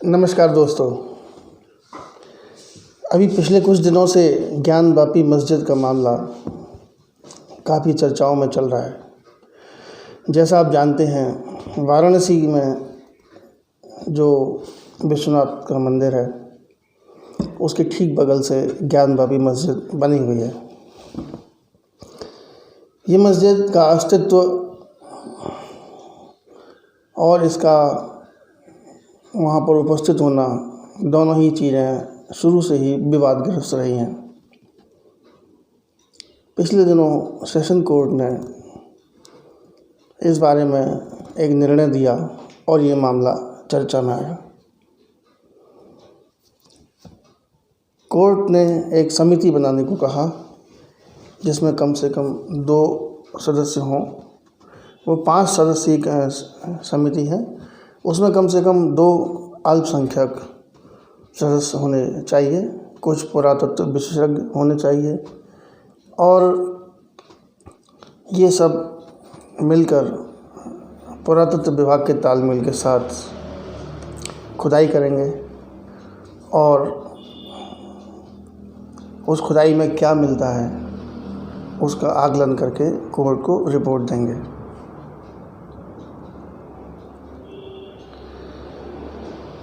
नमस्कार दोस्तों। अभी पिछले कुछ दिनों से ज्ञानवापी मस्जिद का मामला काफ़ी चर्चाओं में चल रहा है। जैसा आप जानते हैं, वाराणसी में जो विश्वनाथ का मंदिर है उसके ठीक बगल से ज्ञानवापी मस्जिद बनी हुई है। ये मस्जिद का अस्तित्व और इसका वहाँ पर उपस्थित होना, दोनों ही चीज़ें शुरू से ही विवादग्रस्त रही हैं। पिछले दिनों सेशन कोर्ट ने इस बारे में एक निर्णय दिया और ये मामला चर्चा में आया। कोर्ट ने एक समिति बनाने को कहा जिसमें कम से कम 2 सदस्य हों। वो 5 सदस्यीय समिति है, उसमें कम से कम 2 अल्पसंख्यक सदस्य होने चाहिए, कुछ पुरातत्व विशेषज्ञ होने चाहिए और ये सब मिलकर पुरातत्व विभाग के तालमेल के साथ खुदाई करेंगे और उस खुदाई में क्या मिलता है उसका आकलन करके कोर्ट को रिपोर्ट देंगे।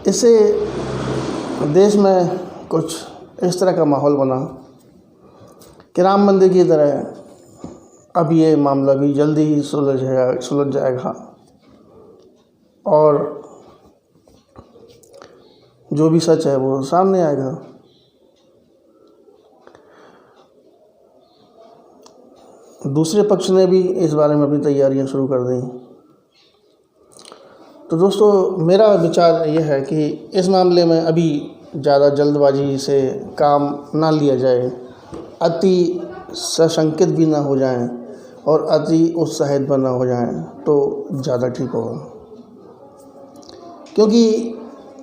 इससे देश में कुछ इस तरह का माहौल बना कि राम मंदिर की तरह अब ये मामला भी जल्दी ही सुलझ जाएगा और जो भी सच है वो सामने आएगा। दूसरे पक्ष ने भी इस बारे में अपनी तैयारियां शुरू कर दी। तो दोस्तों, मेरा विचार ये है कि इस मामले में अभी ज़्यादा जल्दबाजी से काम ना लिया जाए, अति सशंकित भी ना हो जाएं और अति उत्साहित भी ना हो जाएं तो ज़्यादा ठीक होगा। क्योंकि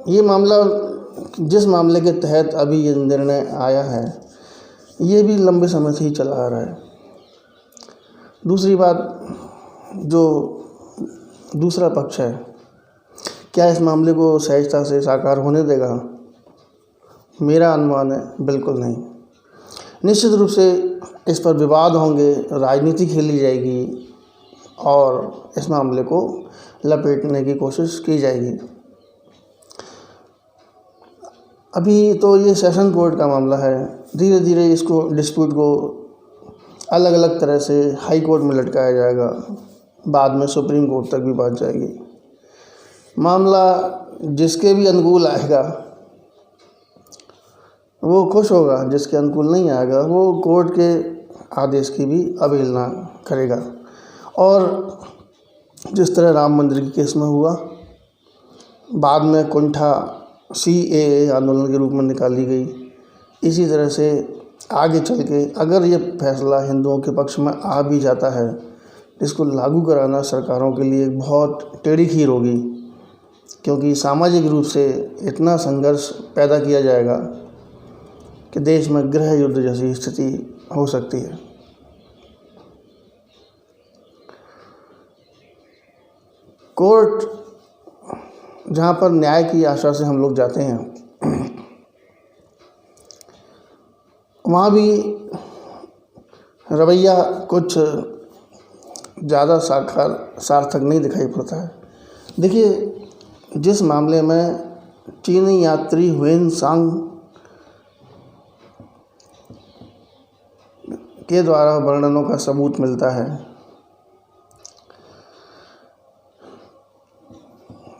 ये मामला, जिस मामले के तहत अभी ये निर्णय आया है, ये भी लंबे समय से ही चला आ रहा है। दूसरी बात, जो दूसरा पक्ष है, क्या इस मामले को सहजता से साकार होने देगा? मेरा अनुमान है बिल्कुल नहीं। निश्चित रूप से इस पर विवाद होंगे, राजनीति खेली जाएगी और इस मामले को लपेटने की कोशिश की जाएगी। अभी तो ये सेशन कोर्ट का मामला है, धीरे धीरे इसको डिस्प्यूट को अलग अलग तरह से हाई कोर्ट में लटकाया जाएगा, बाद में सुप्रीम कोर्ट तक भी बात जाएगी। मामला जिसके भी अनुकूल आएगा वो खुश होगा, जिसके अनुकूल नहीं आएगा वो कोर्ट के आदेश की भी अवहेलना करेगा। और जिस तरह राम मंदिर के केस में हुआ, बाद में कुंठा CAA आंदोलन के रूप में निकाली गई, इसी तरह से आगे चल के अगर ये फैसला हिंदुओं के पक्ष में आ भी जाता है, इसको लागू कराना सरकारों के लिए बहुत टेढ़ी खीर होगी, क्योंकि सामाजिक रूप से इतना संघर्ष पैदा किया जाएगा कि देश में गृह युद्ध जैसी स्थिति हो सकती है। कोर्ट, जहाँ पर न्याय की आशा से हम लोग जाते हैं, वहाँ भी रवैया कुछ ज़्यादा सार्थक नहीं दिखाई पड़ता है। देखिए, जिस मामले में चीनी यात्री ह्वेनसांग के द्वारा वर्णनों का सबूत मिलता है,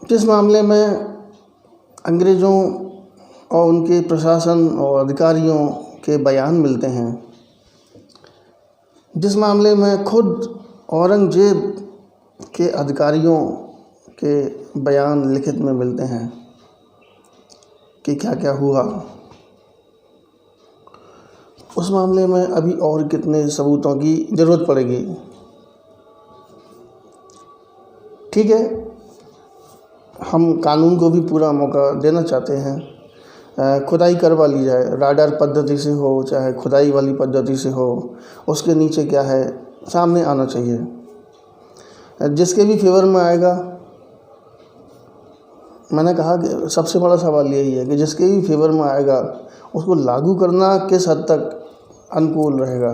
जिस मामले में अंग्रेज़ों और उनके प्रशासन और अधिकारियों के बयान मिलते हैं, जिस मामले में खुद औरंगजेब के अधिकारियों के बयान लिखित में मिलते हैं कि क्या क्या हुआ, उस मामले में अभी और कितने सबूतों की ज़रूरत पड़ेगी। ठीक है, हम कानून को भी पूरा मौका देना चाहते हैं, खुदाई करवा ली जाए, राडार पद्धति से हो चाहे खुदाई वाली पद्धति से हो, उसके नीचे क्या है सामने आना चाहिए। जिसके भी फेवर में आएगा मैंने कहा कि सबसे बड़ा सवाल यही है कि जिसके भी फेवर में आएगा उसको लागू करना किस हद तक अनुकूल रहेगा,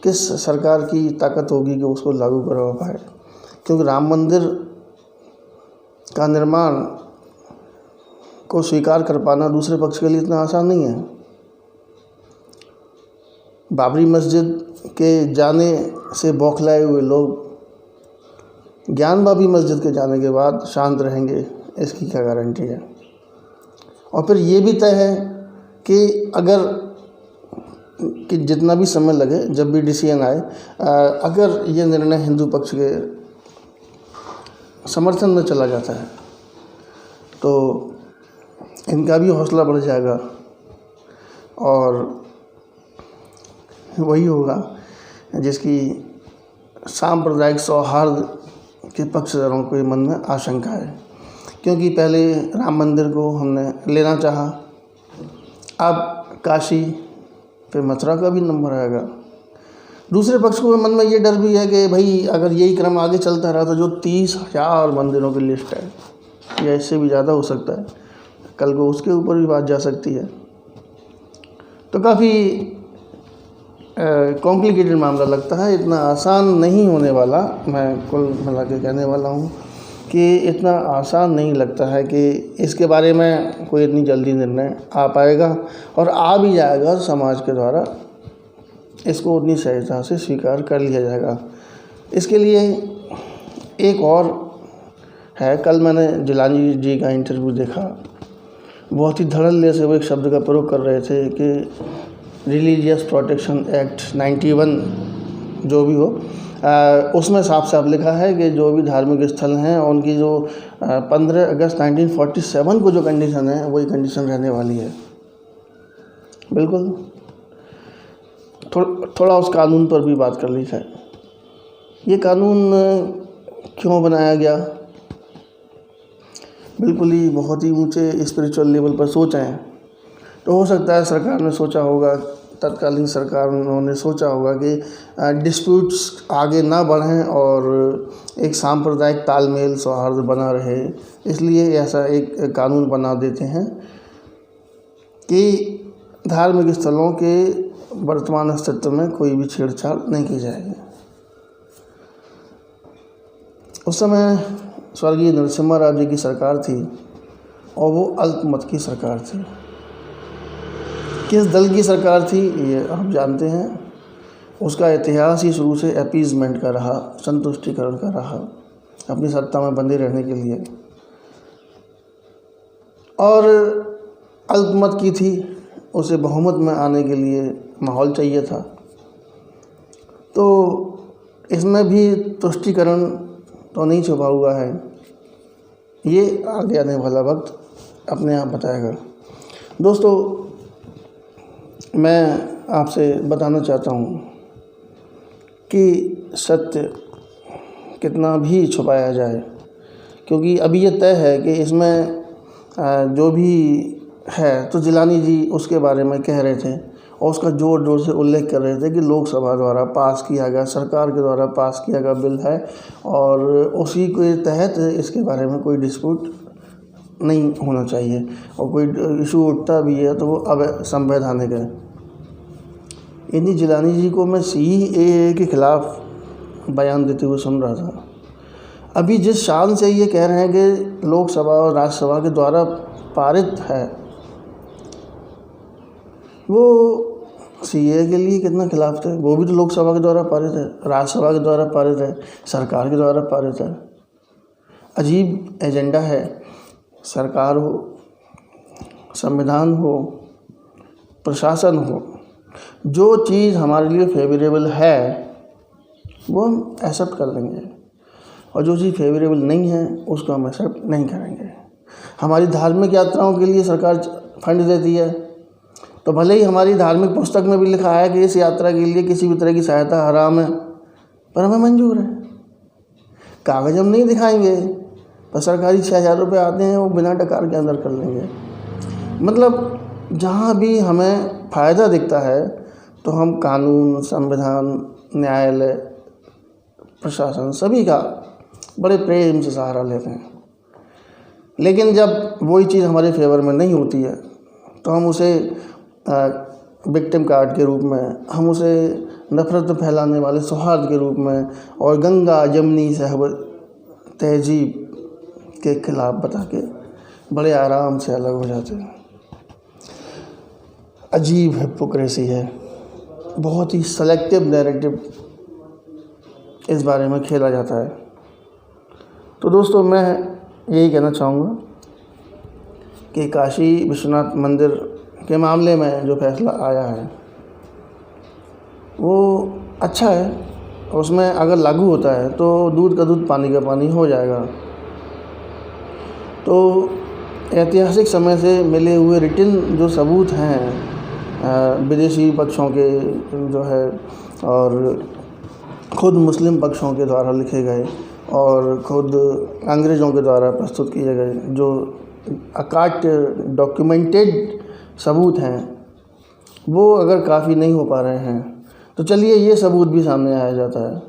किस सरकार की ताकत होगी कि उसको लागू करवा पाए। क्योंकि राम मंदिर का निर्माण को स्वीकार कर पाना दूसरे पक्ष के लिए इतना आसान नहीं है। बाबरी मस्जिद के जाने से बौखलाए हुए लोग ज्ञान बाबी मस्जिद के जाने के बाद शांत रहेंगे, इसकी क्या गारंटी है। और फिर ये भी तय है कि अगर कि जितना भी समय लगे, जब भी डिसीजन आए, अगर ये निर्णय हिंदू पक्ष के समर्थन में चला जाता है तो इनका भी हौसला बढ़ जाएगा और वही होगा जिसकी सांप्रदायिक सौहार्द के पक्षधरों के मन में आशंका है। क्योंकि पहले राम मंदिर को हमने लेना चाहा, अब काशी फिर मथुरा का भी नंबर आएगा। दूसरे पक्ष को मन में ये डर भी है कि भाई अगर यही क्रम आगे चलता रहा तो जो 30,000 मंदिरों की लिस्ट है या इससे भी ज़्यादा हो सकता है, कल को उसके ऊपर भी बात जा सकती है। तो काफ़ी कॉम्प्लिकेटेड मामला लगता है, इतना आसान नहीं होने वाला। मैं कुल मिला के कहने वाला हूँ कि इतना आसान नहीं लगता है कि इसके बारे में कोई इतनी जल्दी निर्णय आ पाएगा, और आ भी जाएगा समाज के द्वारा इसको उतनी सहजता से स्वीकार कर लिया जाएगा। इसके लिए एक और है, कल मैंने जिलानी जी का इंटरव्यू देखा, बहुत ही धड़ल्ले से वो एक शब्द का प्रयोग कर रहे थे कि रिलीजियस प्रोटेक्शन एक्ट 91 जो भी हो, उसमें साफ साफ लिखा है कि जो भी धार्मिक स्थल हैं उनकी जो 15 अगस्त 1947 को जो कंडीशन है वही कंडीशन रहने वाली है। बिल्कुल, थोड़ा उस कानून पर भी बात कर ली जाए। ये कानून क्यों बनाया गया, बिल्कुल ही बहुत ही ऊंचे स्पिरिचुअल लेवल पर सोचें तो हो सकता है सरकार ने सोचा होगा, तत्कालीन सरकार उन्होंने सोचा होगा कि डिस्प्यूट्स आगे ना बढ़ें और एक सांप्रदायिक तालमेल सौहार्द बना रहे, इसलिए ऐसा एक कानून बना देते हैं कि धार्मिक स्थलों के वर्तमान अस्तित्व में कोई भी छेड़छाड़ नहीं की जाएगी। उस समय स्वर्गीय नरसिम्हा राव जी की सरकार थी और वो अल्पमत की सरकार थी। किस दल की सरकार थी ये आप जानते हैं, उसका इतिहास ही शुरू से अपीजमेंट का रहा, संतुष्टिकरण का रहा, अपनी सत्ता में बंधे रहने के लिए। और अल्पमत की थी, उसे बहुमत में आने के लिए माहौल चाहिए था। तो इसमें भी तुष्टिकरण तो नहीं छुपा हुआ है, ये आगे आने वाला वक्त अपने आप बताएगा। दोस्तों, मैं आपसे बताना चाहता हूँ कि सत्य कितना भी छुपाया जाए, क्योंकि अभी ये तय है कि इसमें जो भी है, तो जिलानी जी उसके बारे में कह रहे थे और उसका ज़ोर ज़ोर से उल्लेख कर रहे थे कि लोकसभा द्वारा पास किया गया, सरकार के द्वारा पास किया गया बिल है और उसी के तहत इसके बारे में कोई डिस्प्यूट नहीं होना चाहिए, और कोई इशू उठता भी है तो वो अब संवैधानिक है। इन्हीं जिलानी जी को मैं CAA के ख़िलाफ़ बयान देते हुए सुन रहा था। अभी जिस शान से ये कह रहे हैं कि लोकसभा और राज्यसभा के द्वारा पारित है, वो CAA के लिए कितना खिलाफ थे। वो भी तो लोकसभा के द्वारा पारित है, राज्यसभा के द्वारा पारित है, सरकार के द्वारा पारित है। अजीब एजेंडा है। सरकार हो, संविधान हो, प्रशासन हो, जो चीज़ हमारे लिए फेवरेबल है वो हम एक्सेप्ट कर लेंगे, और जो चीज़ फेवरेबल नहीं है उसको हम एक्सेप्ट नहीं करेंगे। हमारी धार्मिक यात्राओं के लिए सरकार फंड देती है, तो भले ही हमारी धार्मिक पुस्तक में भी लिखा है कि इस यात्रा के लिए किसी भी तरह की सहायता हराम है, पर हमें मंजूर है। कागज़ हम नहीं दिखाएंगे, पर सरकारी 6,000 रुपये आते हैं वो बिना डकार के अंदर कर लेंगे। मतलब जहाँ भी हमें फ़ायदा दिखता है तो हम कानून, संविधान, न्यायालय, प्रशासन सभी का बड़े प्रेम से सहारा लेते हैं। लेकिन जब वही चीज़ हमारे फेवर में नहीं होती है तो हम उसे विक्टिम कार्ड के रूप में, हम उसे नफ़रत फैलाने वाले सौहार्द के रूप में और गंगा जमनी सहब तहजीब के खिलाफ बता के बड़े आराम से अलग हो जाते हैं। अजीब हिपोक्रेसी है, बहुत ही सेलेक्टिव नैरेटिव इस बारे में खेला जाता है। तो दोस्तों, मैं यही कहना चाहूँगा कि काशी विश्वनाथ मंदिर के मामले में जो फैसला आया है वो अच्छा है, उसमें अगर लागू होता है तो दूध का दूध पानी का पानी हो जाएगा। तो ऐतिहासिक समय से मिले हुए रिटन जो सबूत हैं विदेशी पक्षों के जो है और खुद मुस्लिम पक्षों के द्वारा लिखे गए और खुद अंग्रेज़ों के द्वारा प्रस्तुत किए गए जो अकाट डॉक्यूमेंटेड सबूत हैं, वो अगर काफ़ी नहीं हो पा रहे हैं तो चलिए ये सबूत भी सामने आया जाता है,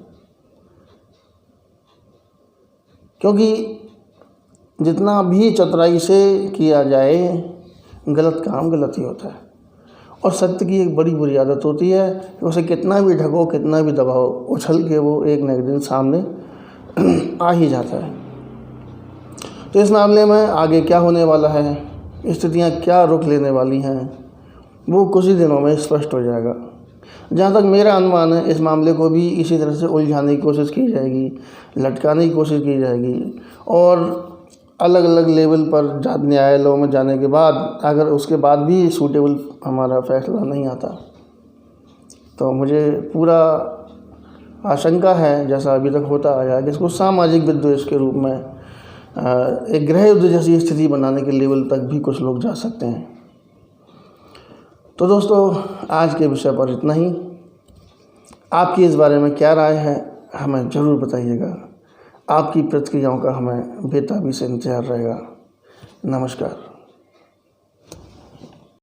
क्योंकि जितना भी चतुराई से किया जाए गलत काम गलत ही होता है। और सत्य की एक बड़ी बुरी आदत होती है कि उसे कितना भी ढको, कितना भी दबाओ, उछल के वो एक न एक दिन सामने आ ही जाता है। तो इस मामले में आगे क्या होने वाला है, स्थितियाँ क्या रुख लेने वाली हैं, वो कुछ ही दिनों में स्पष्ट हो जाएगा। जहाँ तक मेरा अनुमान है, इस मामले को भी इसी तरह से उलझाने की कोशिश की जाएगी, लटकाने की कोशिश की जाएगी और अलग अलग लेवल पर न्यायालयों में जाने के बाद अगर उसके बाद भी सूटेबल हमारा फैसला नहीं आता तो मुझे पूरा आशंका है, जैसा अभी तक होता आया, कि इसको सामाजिक विद्वेष के रूप में एक गृह युद्ध जैसी स्थिति बनाने के लेवल तक भी कुछ लोग जा सकते हैं। तो दोस्तों, आज के विषय पर इतना ही। आपकी इस बारे में क्या राय है हमें ज़रूर बताइएगा। आपकी प्रतिक्रियाओं का हमें बेताबी से इंतज़ार रहेगा। नमस्कार।